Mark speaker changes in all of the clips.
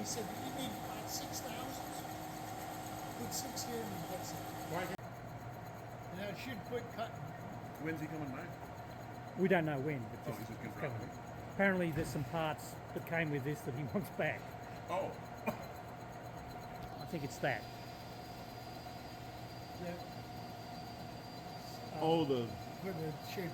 Speaker 1: said, you need about 6,000. Put 6 here and he gets it.
Speaker 2: Why?
Speaker 1: And that should quit cutting.
Speaker 2: When's he coming back?
Speaker 3: We don't know when, but
Speaker 2: Oh, he's looking for
Speaker 3: coming.
Speaker 2: it.
Speaker 3: Apparently there's some parts that came with this that he wants back.
Speaker 2: Oh.
Speaker 3: I think it's that.
Speaker 1: Yeah.
Speaker 2: Oh, the.
Speaker 1: For the shaper.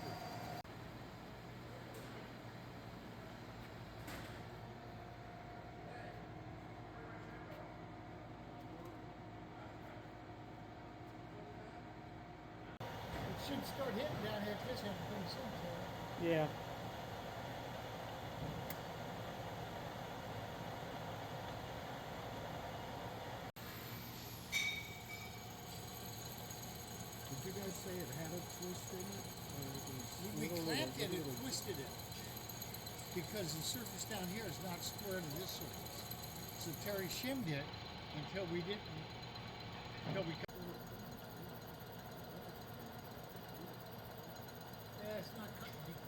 Speaker 1: It should start hitting down here at this end pretty soon, Terry.
Speaker 3: Yeah.
Speaker 4: Did you guys say it had a twist in it? Or it was
Speaker 1: We
Speaker 4: little,
Speaker 1: clamped it
Speaker 4: little,
Speaker 1: and twisted it because the surface down here is not square to this surface. So Terry shimmed it until we cut. Yeah, it's not cutting deep.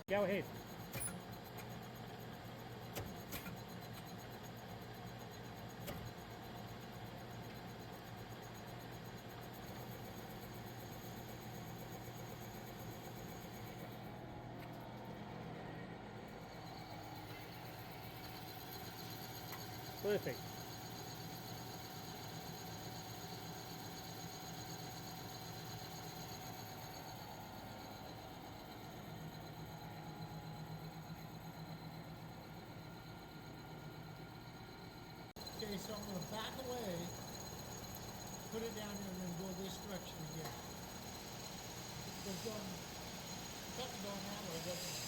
Speaker 3: Go ahead. Perfect.
Speaker 1: Okay, so I'm going to back away, put it down here, and then go this direction again. Because cutting going that way doesn't